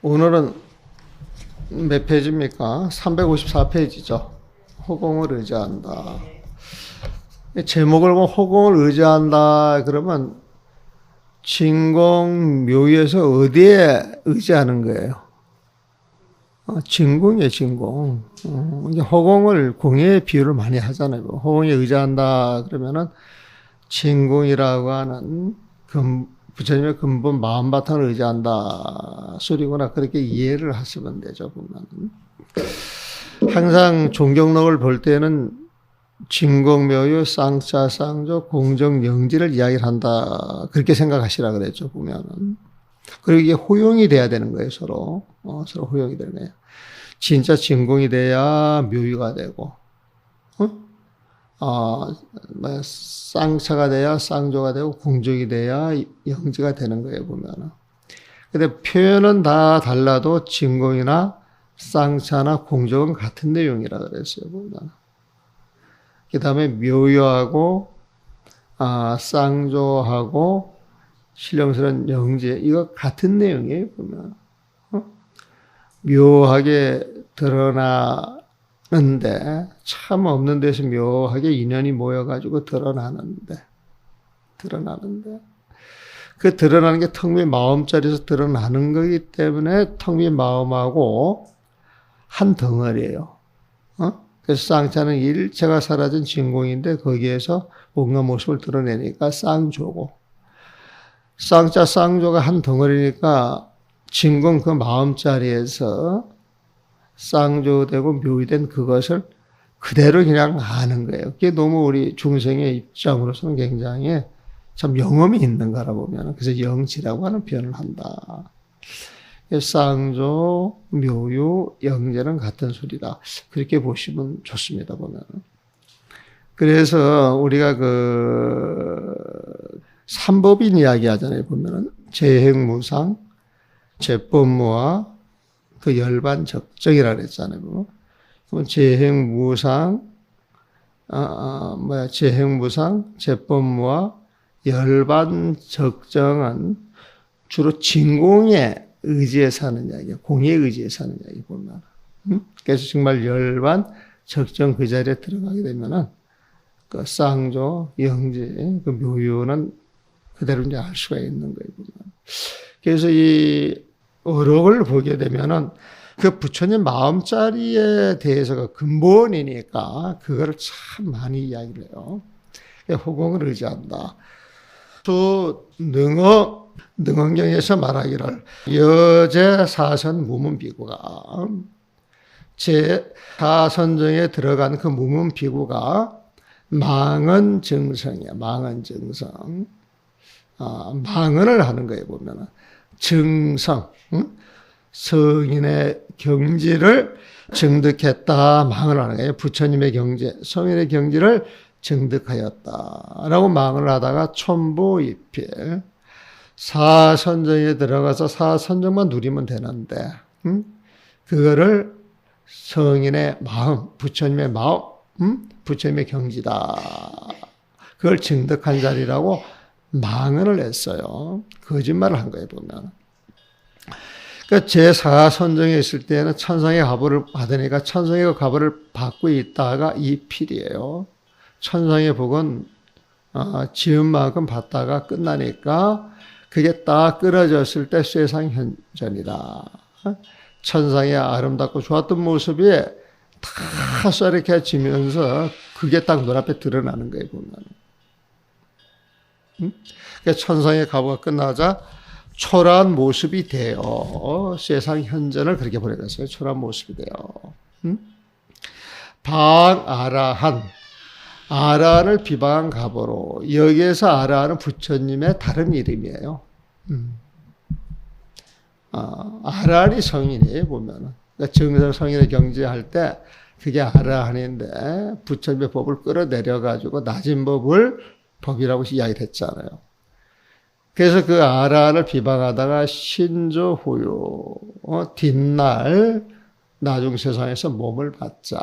오늘은 몇 페이지입니까? 354페이지죠. 허공을 의지한다. 제목을 보면 허공을 의지한다 그러면 진공 묘의에서 어디에 의지하는 거예요? 진공이에요, 진공. 이제 허공을 공에 비유를 많이 하잖아요. 허공에 의지한다 그러면은 진공이라고 하는 부처님의 근본 마음바탕을 의지한다 소리구나. 그렇게 이해를 하시면 되죠, 보면. 항상 종경록을 볼 때는 진공묘유, 쌍차, 쌍조, 공정영지를 이야기를 한다. 그렇게 생각하시라 그랬죠, 보면은. 그리고 이게 호용이 돼야 되는 거예요, 서로. 서로 호용이 되는 거예요. 진짜 진공이 돼야 묘유가 되고, 쌍차가 돼야 쌍조가 되고, 공정이 돼야 영지가 되는 거예요, 보면은. 근데 표현은 다 달라도 진공이나 쌍차나 공정은 같은 내용이라 그랬어요, 보면. 그 다음에 묘유하고, 쌍조하고, 신령스러운 영지, 이거 같은 내용이에요, 보면. 묘하게 드러나는데, 참 없는 데서 묘하게 인연이 모여가지고 드러나는데, 그 드러나는 게 텅빈 마음자리에서 드러나는 거기 때문에 텅빈 마음하고 한 덩어리예요. 그래서 쌍차는 일체가 사라진 진공인데 거기에서 뭔가 모습을 드러내니까 쌍조고, 쌍차 쌍조가 한 덩어리니까 진공 그 마음자리에서 쌍조되고 묘의된 그것을 그대로 그냥 아는 거예요. 그게 너무 우리 중생의 입장으로서는 굉장히 참 영험이 있는 거라 보면, 그래서 영지라고 하는 표현을 한다. 쌍조, 묘유, 영재는 같은 소리다. 그렇게 보시면 좋습니다, 보면. 그래서 우리가 삼법인 이야기 하잖아요, 보면은. 재행무상, 재법무와 그 열반적정이라 그랬잖아요. 그럼 재행무상, 재행무상, 재법무와 열반적정은 주로 진공에 의지해서 하는 이야기예요. 공에 의지해서 하는 이야기 보면. 그래서 정말 열반적정 그 자리에 들어가게 되면은 그 쌍조, 영지, 그 묘유는 그대로 이제 알 수가 있는 거예요, 보면. 그래서 이 어록을 보게 되면은 그 부처님 마음자리에 대해서가 근본이니까 그거를 참 많이 이야기를 해요. 허공을 의지한다. 또 능언경에서 말하기를 여제 사선 무문비구가 제 사선정에 들어간 그 무문비구가 망언 증성이야. 망언 증성. 망언을 하는 거예요, 보면은. 증성. 성인의 경지를 증득했다. 망언을 하는 거예요. 부처님의 경지, 성인의 경지를 증득하였다라고 망언을 하다가 촌부입필. 사선정에 들어가서 사선정만 누리면 되는데, 그거를 성인의 마음, 부처님의 마음, 부처님의 경지다. 그걸 증득한 자리라고 망언을 했어요. 거짓말을 한 거예요, 보면. 그러니까 제4선정에 있을 때는 천상의 가보를 받으니까 천상의 그 가보를 받고 있다가 이필이에요. 천상의 복은 지은 만큼 받다가 끝나니까 그게 딱 끊어졌을 때 쇠상현전이다. 천상의 아름답고 좋았던 모습이 다 쇠락해지면서 그게 딱 눈앞에 드러나는 거예요, 보면. 그러니까 천상의 가보가 끝나자 초라한 모습이 돼요. 쇠상현전을 그렇게 보내겠어요. 초라한 모습이 돼요. 방아라한. 아라한을 비방한 가보로. 여기에서 아라한은 부처님의 다른 이름이에요. 아라한이 성인이에요, 보면은. 그러니까 정성 성인의 경지할 때 그게 아라한인데 부처님의 법을 끌어내려가지고 낮은 법이라고 이야기를 했잖아요. 그래서 그 아라한을 비방하다가 신조후유, 뒷날 나중 세상에서 몸을 받자.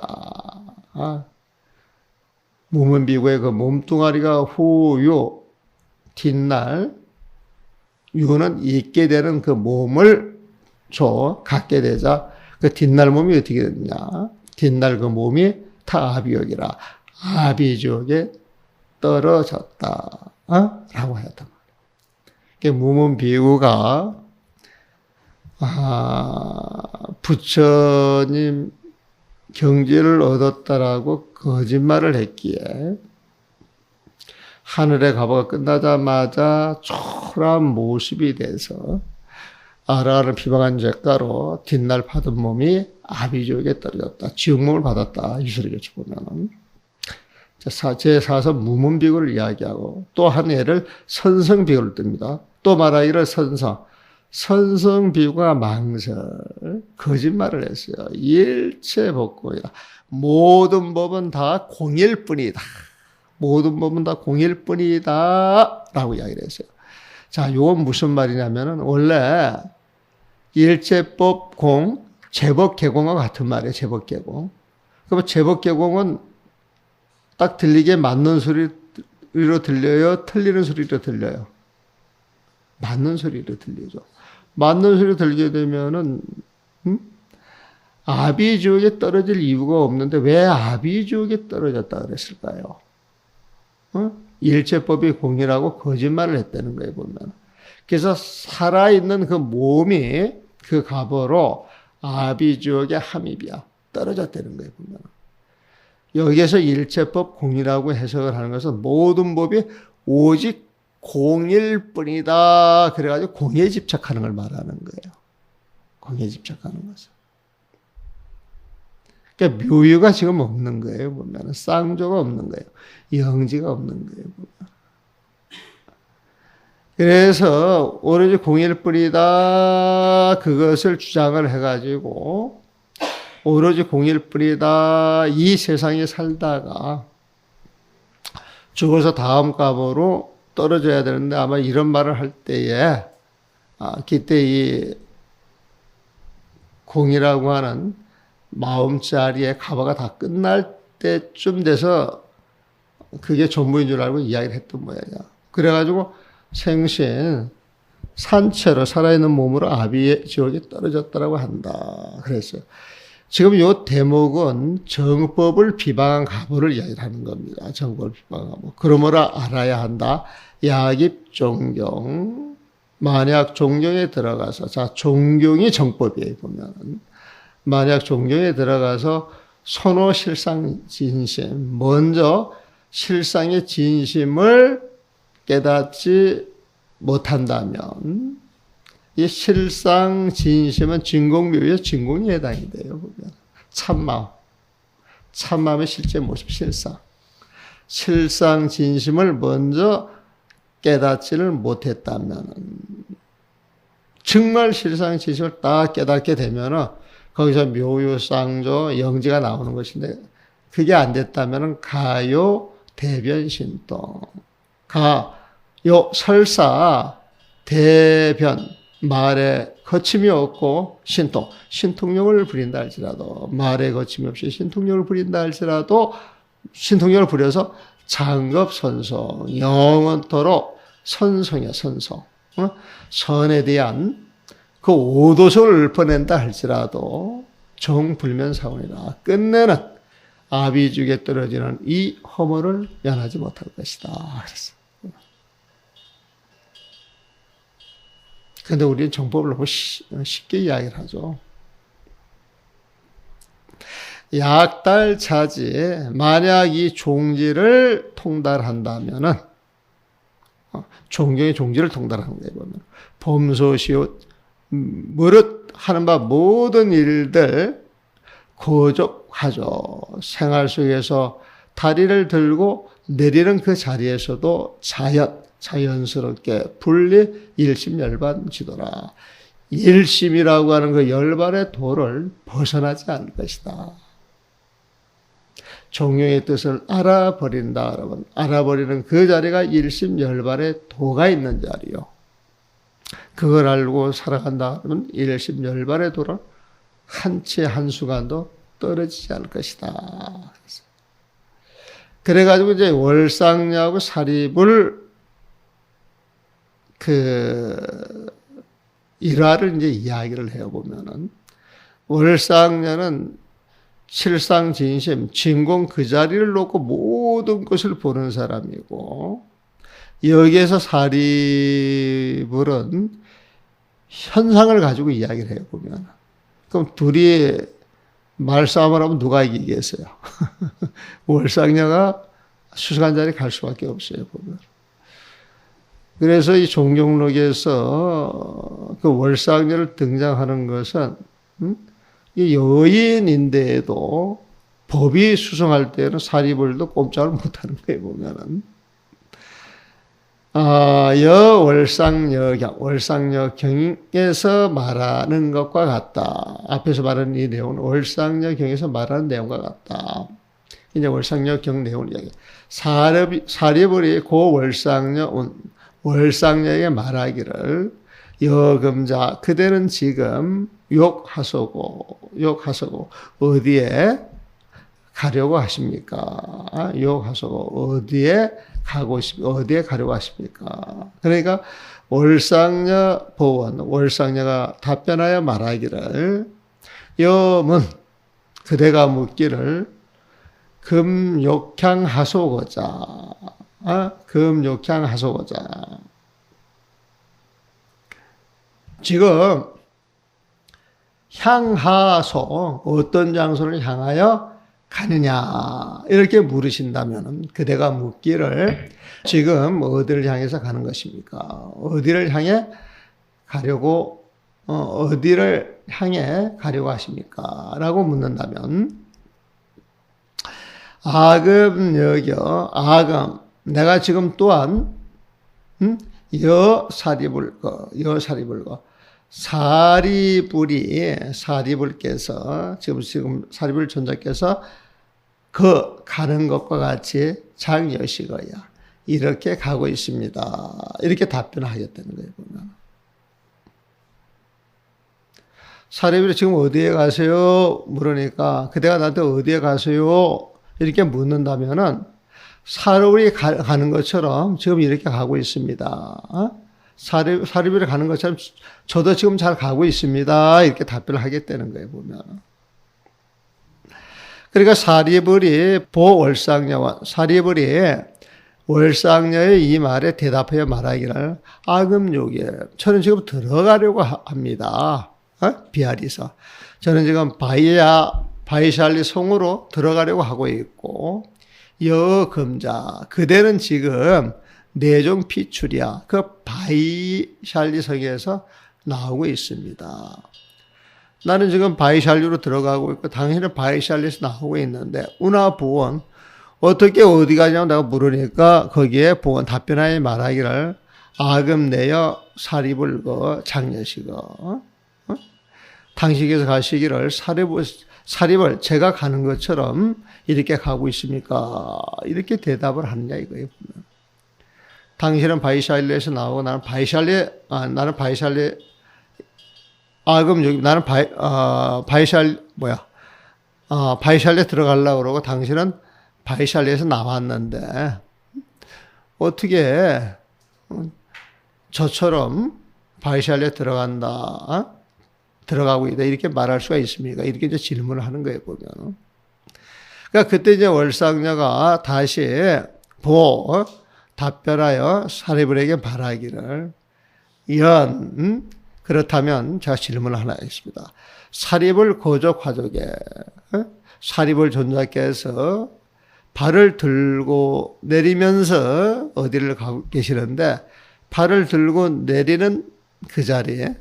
무문비구의 그 몸뚱아리가 후유, 뒷날, 유는 있게 되는 그 몸을 갖게 되자 그 뒷날 몸이 어떻게 됐냐? 뒷날 그 몸이 타아비옥이라 아비지옥에 떨어졌다. 라고 했단 말이에요. 무문비구가 부처님 경지를 얻었다라고 거짓말을 했기에 하늘의 가보가 끝나자마자 초라한 모습이 돼서 아라를 비방한 죄가로 뒷날 받은 몸이 아비지옥에 떨어졌다. 지옥몸을 받았다. 이설교치 보면은. 제4서 무문비구를 이야기하고 또 한 예를 선성비구를 듭니다. 또 말하기를 선성비구가 망설, 거짓말을 했어요. 일체 법공이다. 모든 법은 다 공일 뿐이다. 모든 법은 다 공일 뿐이다. 라고 이야기를 했어요. 자, 이건 무슨 말이냐면은 원래 일체법 공, 제법 개공과 같은 말이에요. 제법 개공. 그럼 제법 개공은 딱 들리게 맞는 소리로 들려요? 틀리는 소리로 들려요? 맞는 소리로 들리죠. 맞는 소리로 들리게 되면은, 아비지옥에 떨어질 이유가 없는데 왜 아비지옥에 떨어졌다 그랬을까요? 일체법이 공이라고 거짓말을 했다는 거예요, 보면. 그래서 살아있는 그 몸이 그 갑오로 아비지옥의 함입이야. 떨어졌다는 거예요, 보면. 여기에서 일체법 공이라고 해석을 하는 것은 모든 법이 오직 공일 뿐이다. 그래가지고 공에 집착하는 걸 말하는 거예요. 공에 집착하는 것은. 그러니까 묘유가 지금 없는 거예요, 보면. 쌍조가 없는 거예요. 영지가 없는 거예요, 보면. 그래서 오로지 공일 뿐이다. 그것을 주장을 해가지고 오로지 공일 뿐이다. 이 세상에 살다가 죽어서 다음 갑오로 떨어져야 되는데 아마 이런 말을 할 때에 그때 이 공이라고 하는 마음자리의 갑오가 다 끝날 때쯤 돼서 그게 전부인 줄 알고 이야기를 했던 모양이야. 그래가지고 생신 산채로 살아있는 몸으로 아비의 지옥에 떨어졌다라고 한다. 그랬어요. 지금 이 대목은 정법을 비방한 갑오를 이야기하는 겁니다. 정법을 비방한 갑오. 그러므로 알아야 한다. 야깁 종경. 만약 종경에 들어가서, 자, 종경이 정법이에요, 보면은. 만약 종경에 들어가서 선호 실상 진심, 먼저 실상의 진심을 깨닫지 못한다면, 이 실상 진심은 진공묘의 진공에 해당이 돼요, 보면. 참마음. 참마음의 실제 모습, 실상. 실상 진심을 먼저 깨닫지를 못했다면, 정말 실상 진심을 딱 깨닫게 되면은, 거기서 묘유, 쌍조, 영지가 나오는 것인데, 그게 안 됐다면, 가요, 대변, 신동. 설사, 대변, 말에 거침이 없고, 신통력을 부린다 할지라도, 말에 거침이 없이 신통력을 부린다 할지라도, 신통력을 부려서 장급선성, 영원토록 선성이야, 선성. 선에 대한 그 오도성을 읊어낸다 할지라도 정불면사원이라 끝내는 아비죽에 떨어지는 이 허물을 면하지 못할 것이다. 그랬어. 근데 우리는 정법을 너무 쉽게 이야기를 하죠. 약달차지, 만약 이 종지를 통달한다면은, 종경의 종지를 통달하는 거예요, 보면. 범소시옷, 무릇 하는 바 모든 일들 고족하죠. 생활 속에서 다리를 들고 내리는 그 자리에서도 자연스럽게 분리 일심열반 지도라. 일심이라고 하는 그 열반의 도를 벗어나지 않을 것이다. 종용의 뜻을 알아버린다. 여러분, 알아버리는 그 자리가 일심열반의 도가 있는 자리요. 그걸 알고 살아간다. 그러면 일심열반의 도를 한치 한순간도 떨어지지 않을 것이다. 그래가지고 이제 월상야하고 사립을 일화를 이제 이야기를 해보면은, 월상녀는 칠상진심, 진공 그 자리를 놓고 모든 것을 보는 사람이고, 여기에서 사리불은 현상을 가지고 이야기를 해보면, 그럼 둘이 말싸움을 하면 누가 이기겠어요? 월상녀가 수상한 자리에 갈 수밖에 없어요, 보면. 그래서 이 종경록에서 그 월상녀를 등장하는 것은, 이 여인인데도 법이 수성할 때는 사리불도 꼼짝을 못하는 거예요, 보면은. 월상녀경에서 말하는 것과 같다. 앞에서 말하는 이 내용은 월상녀경에서 말하는 내용과 같다. 이제 월상녀경 내용을 이야기해요. 사리불이 고 월상녀에게 말하기를, 여금자 그대는 지금 욕하소고 어디에 가려고 하십니까? 욕하소고 어디에 가려고 하십니까? 그러니까 월상녀 보원, 월상녀가 답변하여 말하기를, 여문 그대가 묻기를 금욕향하소고자. 지금 향하소, 어떤 장소를 향하여 가느냐 이렇게 물으신다면, 그대가 묻기를 지금 어디를 향해서 가는 것입니까? 어디를 향해 가려고 하십니까? 라고 묻는다면, 아금 내가 지금 또한 여사리불거 사리불께서 지금 사리불 존자께서 그 가는 것과 같이 장여시거야 이렇게 가고 있습니다. 이렇게 답변하겠다는 거예요, 보면. 사리불이 지금 어디에 가세요? 물으니까 그대가 나한테 어디에 가세요? 이렇게 묻는다면은, 사리불이 가는 것처럼 지금 이렇게 가고 있습니다. 사리불이 가는 것처럼 저도 지금 잘 가고 있습니다. 이렇게 답변을 하겠다는 거예요, 보면. 그러니까 사리불이 월상녀의 이 말에 대답하여 말하기를, 아금요게 저는 지금 들어가려고 합니다. 비아리서 저는 지금 바이샬리 성으로 들어가려고 하고 있고, 여금자 그대는 지금 내종 피출이야 그 바이샬리 성에서 나오고 있습니다. 나는 지금 바이샬리로 들어가고 있고 당신은 바이샬리에서 나오고 있는데, 운하 보원 어떻게 어디 가냐고 내가 물으니까 거기에 보원 답변하여 말하기를, 아금내여 사리불거 장려시거 당신께서 가시기를 사리불 제가 가는 것처럼 이렇게 가고 있습니까? 이렇게 대답을 하느냐 이거예요, 보면. 당신은 바이샬리에서 나오고 나는 바이샬리에 들어가려고 그러고 당신은 바이샬리에서 나왔는데 어떻게 저처럼 바이샬리에 들어가고 있다 이렇게 말할 수가 있습니까? 이렇게 이제 질문을 하는 거예요, 보면. 그러니까 그때 이제 월상녀가 다시 답변하여 사리불에게 말하기를, 그렇다면 제가 질문을 하나 했습니다. 사리불 고족 화족에 사리불 존자께서 발을 들고 내리면서 어디를 가고 계시는데, 발을 들고 내리는 그 자리에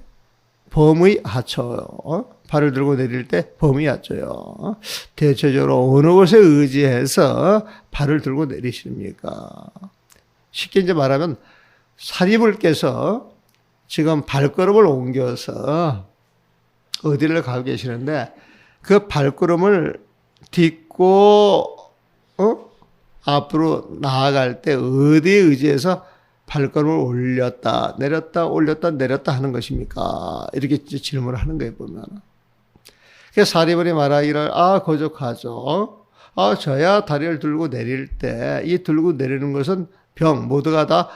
범의 하초요. 발을 들고 내릴 때 범위 하초요. 대체적으로 어느 곳에 의지해서 발을 들고 내리십니까? 쉽게 이제 말하면 사리불께서 지금 발걸음을 옮겨서 어디를 가고 계시는데, 그 발걸음을 딛고 앞으로 나아갈 때 어디에 의지해서 발걸음을 올렸다 내렸다 하는 것입니까? 이렇게 질문을 하는 거예요, 보면. 그래서 사리불이 말하기를, 거족하죠. 저야 다리를 들고 내릴 때, 이 들고 내리는 것은 모두가 다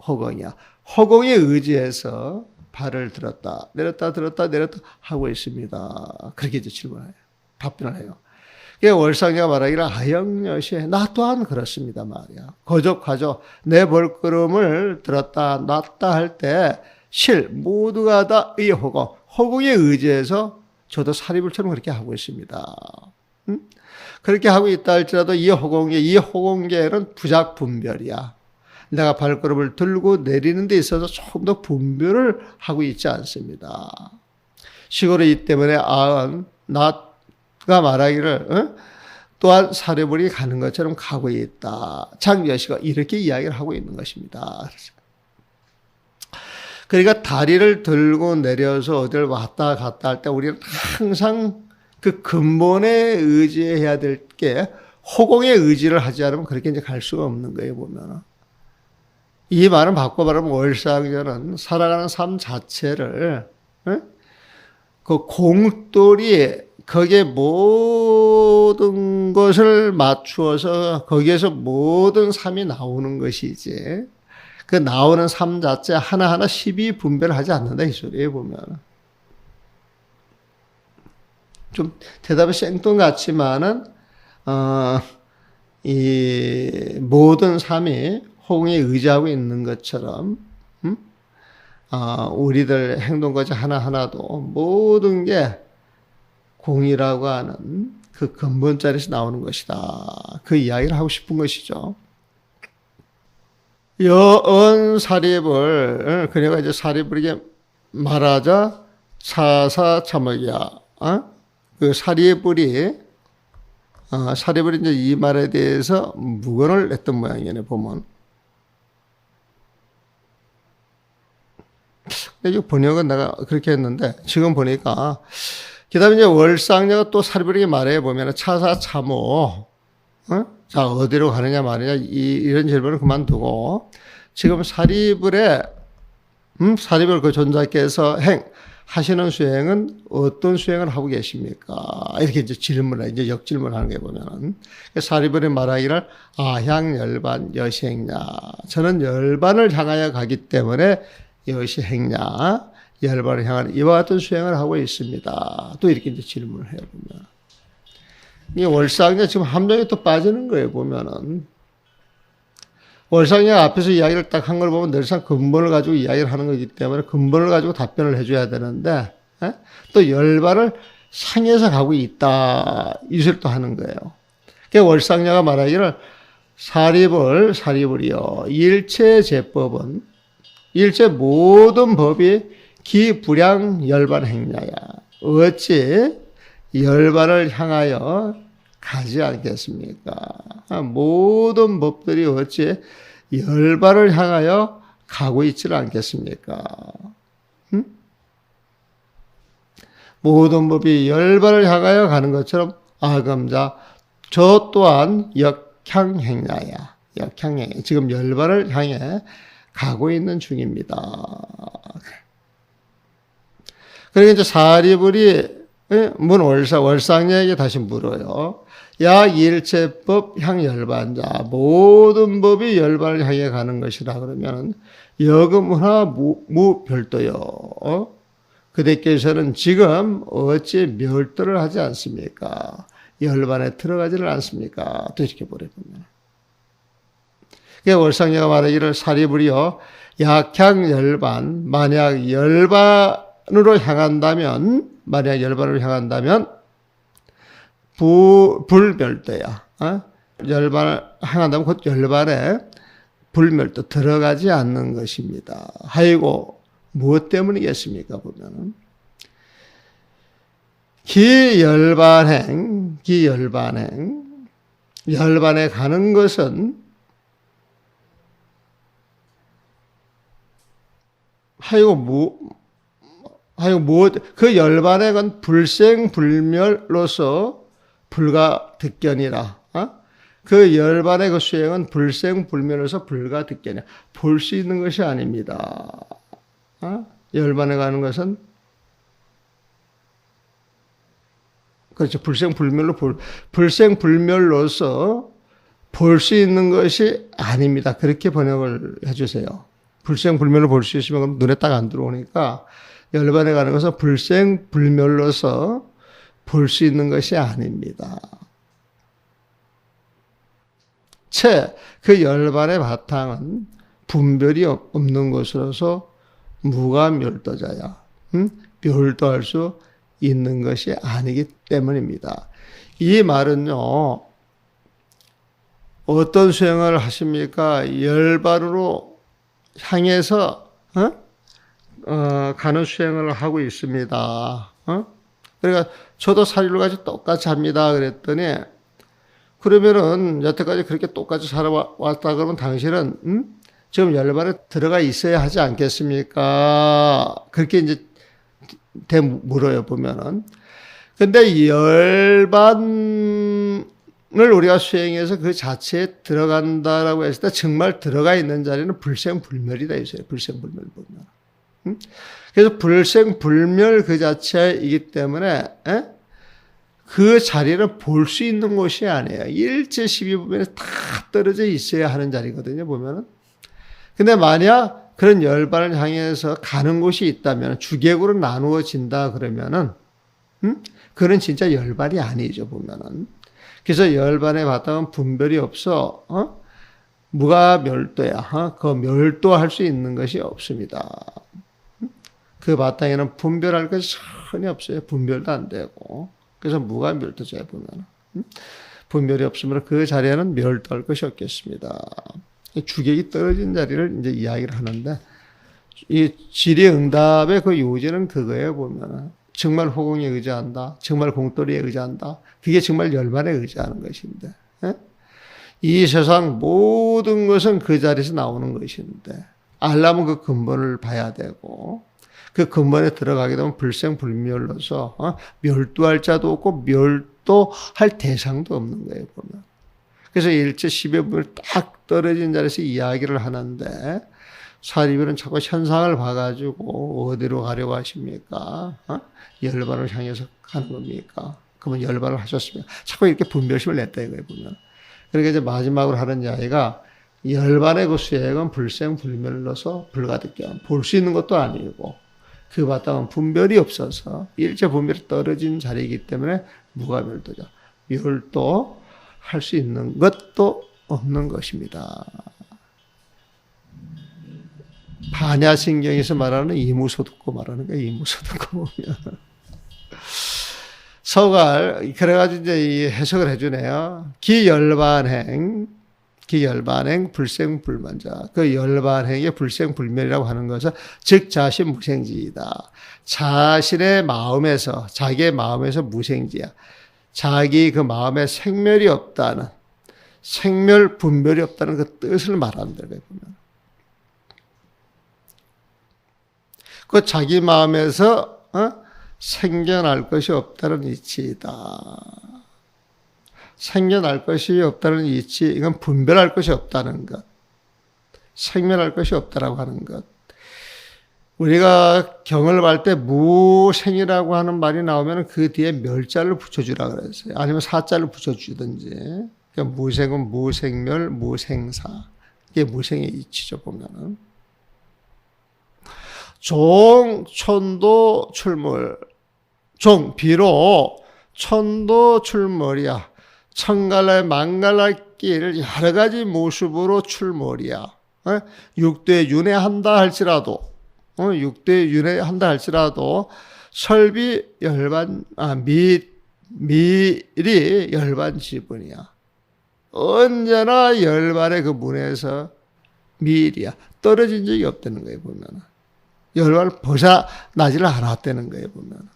허공이야. 허공에 의지해서 발을 들었다 내렸다 들었다 내렸다 하고 있습니다. 그렇게 이제 질문해요. 답변을 해요. 월상녀가 말하기를 아영여시에 나 또한 그렇습니다 말이야. 거족하죠. 내 볼걸음을 들었다 놨다 할 때 실 모두가 다 의호공 호공에 의지해서 저도 사리불처럼 그렇게 하고 있습니다. 그렇게 하고 있다 할지라도 이 호공계는 부작분별이야. 내가 발걸음을 들고 내리는 데 있어서 조금 더 분별을 하고 있지 않습니다. 시골에 이 때문에 나가 말하기를 또한 사리불이 가는 것처럼 가고 있다. 장여시가 이렇게 이야기를 하고 있는 것입니다. 그러니까 다리를 들고 내려서 어디를 왔다 갔다 할 때 우리는 항상 그 근본에 의지해야 될 게 호공에 의지를 하지 않으면 그렇게 이제 갈 수가 없는 거예요, 보면은. 이 말은 바꿔 말하면 월상녀는 살아가는 삶 자체를 그 공돌이 거기에 모든 것을 맞추어서 거기에서 모든 삶이 나오는 것이지 그 나오는 삶 자체 하나하나 시비 분별하지 않는다 이 소리에 보면 좀 대답이 생뚱 같지만은 이 모든 삶이 호응에 의지하고 있는 것처럼 우리들 행동까지 하나하나도 모든 게 공이라고 하는 그 근본 자리에서 나오는 것이다. 그 이야기를 하고 싶은 것이죠. 여언 사리불 그녀가 이제 사리불에게 말하자 차사차먹이야. 그 사리불이 이제 이 말에 대해서 묵언을 냈던 모양이네 보면. 이 번역은 내가 그렇게 했는데 지금 보니까 그다음에 이제 월상녀가 또 사리불에게 말해 보면 차사차모 자 어디로 가느냐 말이냐 이런 질문을 그만두고 지금 사리불의 사리불 그 존자께서 하시는 수행은 어떤 수행을 하고 계십니까? 이렇게 이제 질문을 이제 역질문하는 게 보면은 사리불이 말하기를 아향열반 여시행냐 저는 열반을 향하여 가기 때문에 여시행냐 열반을 향하는 이와 같은 수행을 하고 있습니다. 또 이렇게 이제 질문을 해요 보면. 이 월상녀 지금 함정에 또 빠지는 거예요, 보면은. 월상녀 앞에서 이야기를 딱 한 걸 보면 늘상 근본을 가지고 이야기를 하는 거기 때문에 근본을 가지고 답변을 해줘야 되는데, 또 열반을 상해서 가고 있다. 이 소리를 또 하는 거예요. 그러니까 월상녀가 말하기를 사리불이요. 일체 제법은, 일체 모든 법이 기불양 열반 행냐야. 어찌 열반을 향하여 가지 않겠습니까? 모든 법들이 어찌 열반을 향하여 가고 있지를 않겠습니까? 모든 법이 열반을 향하여 가는 것처럼 아금자 저 또한 역향행야야. 역향행 지금 열반을 향해 가고 있는 중입니다. 그러니까 이제 사리불이 월상녀에게 다시 물어요. 야 일체법 향 열반자 모든 법이 열반을 향해 가는 것이라 그러면 여금하나 무별도요. 그대께서는 지금 어찌 멸도를 하지 않습니까? 열반에 들어가지를 않습니까? 또 이렇게 보내보면. 월상녀가 말하기를 사리불이요. 약향 열반 만약 열반으로 향한다면 만약 열반을 향한다면 불멸도야. 열반을 향한다면 곧 열반에 불멸도 들어가지 않는 것입니다. 하이고 무엇 때문이겠습니까? 보면은 기열반행 열반에 가는 것은 그 열반의 건 불생불멸로서 불가득견이라. 그 열반의 그 수행은 불생불멸로서 불가득견이야. 볼 수 있는 것이 아닙니다. 열반에 가는 것은 그렇죠. 불생불멸로서 볼 수 있는 것이 아닙니다. 그렇게 번역을 해주세요. 불생불멸로 볼 수 있으면 그럼 눈에 딱 안 들어오니까 열반에 가는 것은 불생불멸로서 볼 수 있는 것이 아닙니다. 채 그 열반의 바탕은 분별이 없는 것으로서 무가멸도자야. 멸도할 수 있는 것이 아니기 때문입니다. 이 말은요, 어떤 수행을 하십니까? 열반으로 향해서 가는 수행을 하고 있습니다. 그러니까 저도 사리로까지 똑같이 합니다. 그랬더니 그러면은 여태까지 그렇게 똑같이 살아왔다 그러면 당신은 지금 열반에 들어가 있어야 하지 않겠습니까? 그렇게 이제 물어요, 보면은. 근데 열반을 우리가 수행해서 그 자체에 들어간다라고 했을 때 정말 들어가 있는 자리는 불생불멸이다 있어요. 불생불멸 보면. 그래서 불생불멸 그 자체이기 때문에 그 자리를 볼 수 있는 곳이 아니에요. 일체 12부면에 다 떨어져 있어야 하는 자리거든요, 보면은. 근데 만약 그런 열반을 향해서 가는 곳이 있다면, 주객으로 나누어진다 그러면은, 그건 진짜 열반이 아니죠, 보면은. 그래서 열반의 바탕은 분별이 없어, 무가멸도야. 그 멸도할 수 있는 것이 없습니다. 그 바탕에는 분별할 것이 전혀 없어요. 분별도 안 되고. 그래서 무가멸도자에 보면 분별이 없으면 그 자리에는 멸도할 것이 없겠습니다. 주객이 떨어진 자리를 이제 이야기를 하는데 이 질의응답의 그 요지는 그거예요. 보면 정말 호공에 의지한다, 정말 공돌이에 의지한다. 그게 정말 열반에 의지하는 것인데 이 세상 모든 것은 그 자리에서 나오는 것인데 알려면 그 근본을 봐야 되고. 그 근본에 들어가게 되면 불생불멸로서 멸도할 자도 없고 멸도할 대상도 없는 거예요, 보면. 그래서 일체 10의 분을 딱 떨어진 자리에서 이야기를 하는데 사리비는 자꾸 현상을 봐가지고 어디로 가려고 하십니까? 열반을 향해서 가는 겁니까? 그러면 열반을 하셨으면 자꾸 이렇게 분별심을 냈다 이거예요, 보면. 그러니까 이제 마지막으로 하는 이야기가 열반의 그 수행은 불생불멸로서 불가득경 볼 수 있는 것도 아니고 그 바탕은 분별이 없어서 일체 분별이 떨어진 자리이기 때문에 무가멸도죠. 멸도할 수 있는 것도 없는 것입니다. 반야신경에서 말하는 이무소득고 말하는 거예요. 이무소득고 보면. 서갈, 그래가지고 이제 이 해석을 해주네요. 기열반행 불생불만자. 그 열반행의 불생불멸이라고 하는 것은 즉 자신 무생지이다. 자신의 마음에서, 자기의 마음에서 무생지야. 자기 그 마음에 생멸이 없다는, 생멸 분별이 없다는 그 뜻을 말한다. 보면. 그 자기 마음에서 생겨날 것이 없다는 이치이다. 생겨날 것이 없다는 이치, 이건 분별할 것이 없다는 것. 생멸할 것이 없다라고 하는 것. 우리가 경을 볼 때 무생이라고 하는 말이 나오면 그 뒤에 멸자를 붙여주라 그랬어요. 아니면 사자를 붙여주든지. 그러니까 무생은 무생멸, 무생사. 이게 무생의 이치죠, 보면은. 종, 천도, 출몰. 종, 비록 천도, 출몰이야. 천갈래 만갈할 길 여러 가지 모습으로 출몰이야. 육도에 윤회한다 할지라도 육도에 윤회한다 할지라도 설비 열반 미리 열반 지분이야. 언제나 열반의 그 문에서 미일이야. 떨어진 적이 없다는 거예요, 보면. 열반을 벗어나지를 않았다는 거예요, 보면.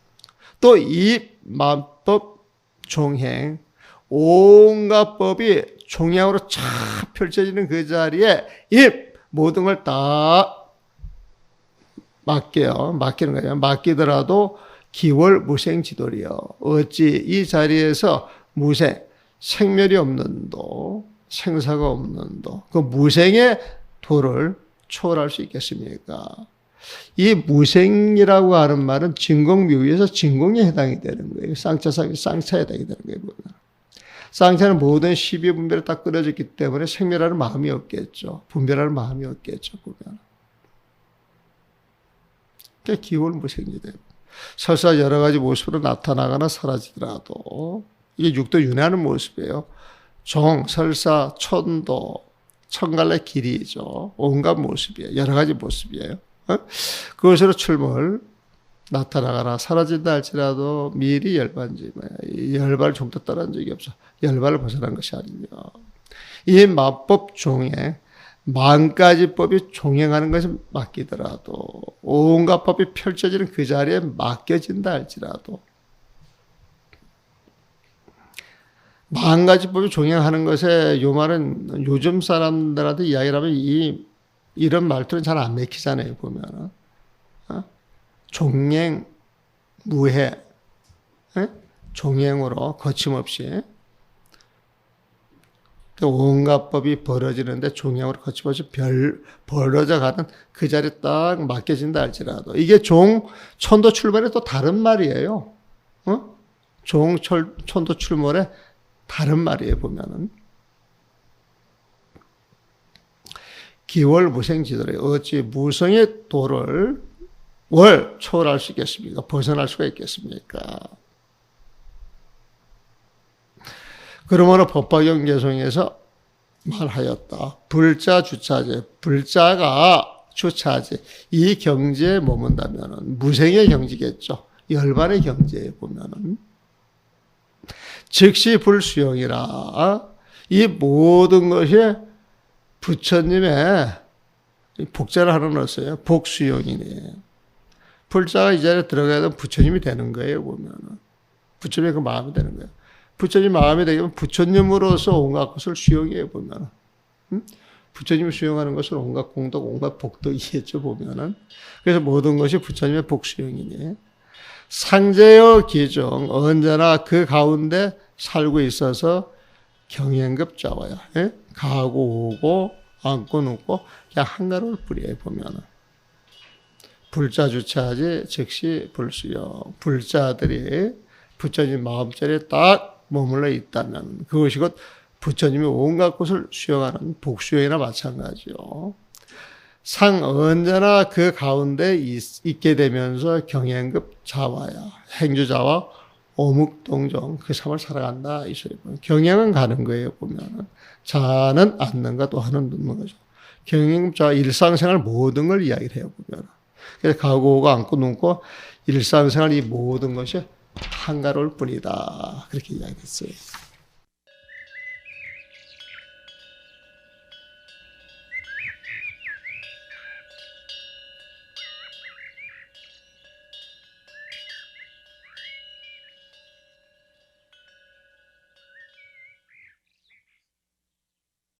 또 이 만법 종행 온갖 법이 종양으로 쫙 펼쳐지는 그 자리에 입 모든 걸 다 맡겨요. 맡기는 거예요. 맡기더라도 기월 무생지도리요. 어찌 이 자리에서 무생, 생멸이 없는 도, 생사가 없는 도, 그 무생의 도를 초월할 수 있겠습니까? 이 무생이라고 하는 말은 진공묘에서 진공에 해당이 되는 거예요. 쌍차에 해당이 되는 거예요. 쌍차는 모든 12분별에 딱 끊어졌기 때문에 생멸하는 마음이 없겠죠. 분별하는 마음이 없겠죠. 보면. 그게 기월무생지대예요. 설사 여러 가지 모습으로 나타나거나 사라지더라도 이게 육도 윤회하는 모습이에요. 종, 설사, 천도, 천갈래 길이죠. 온갖 모습이에요. 여러 가지 모습이에요. 그것으로 출몰 나타나거나 사라진다 할지라도 미리 열반지 열발 좀더 떠난 적이 없어. 열발을 벗어난 것이 아니며 이 마법 종행 만가지 법이 종행하는 것이 맡기더라도 온갖 법이 펼쳐지는 그 자리에 맡겨진다 할지라도 만 가지 법이 종행하는 것에 요 말은 요즘 사람들한테 이야기를 하면 이런 말투는 잘 안 맥히잖아요. 보면은 종행 무해 종행으로 거침없이 온갖 법이 벌어지는데 종행으로 거침없이 벌어져 가는 그 자리에 딱 맡겨진다 할지라도 이게 천도 출몰의 또 다른 말이에요. 천도 출몰의 다른 말이에요. 보면은 기월무생지도래 어찌 무성의 도를 초월할 수 있겠습니까? 벗어날 수가 있겠습니까? 그러므로 법화경 개성에서 말하였다. 불자 주차제, 불자가 주차제, 이 경지에 머문다면은 무생의 경지겠죠. 열반의 경지에 보면은 즉시 불수용이라. 이 모든 것이 부처님의 복자를 하나 넣었어요. 복수용이네. 불자가 이 자리에 들어가야 되면 부처님이 되는 거예요. 보면은 부처님의 그 마음이 되는 거예요. 부처님 마음이 되면 부처님으로서 온갖 것을 수용해요. 보면은 부처님이 수용하는 것은 온갖 공덕, 온갖 복덕이겠죠. 보면은 그래서 모든 것이 부처님의 복수용이니 상제의 기종 언제나 그 가운데 살고 있어서 경행급자와야 가고 오고 앉고 눕고 그냥 한가로울 뿐이에요. 보면은 불자 주차하지 즉시 불수용. 불자들이 부처님 마음자리에 딱 머물러 있다면 그것이 곧 부처님이 온갖 것을 수용하는 복수용이나 마찬가지요. 상 언제나 그 가운데 있게 되면서 경행급 자와야 행주자와 오묵동정 그 삶을 살아간다 이 소리. 경행은 가는 거예요. 보면은 자는 앉는가 또 하는 눕는 거죠. 경행자 일상생활 모든 걸 이야기를 해요. 보면 그래서 가고 오고 앉고 눕고 일상생활 이 모든 것이 한가로울 뿐이다 그렇게 이야기했어요.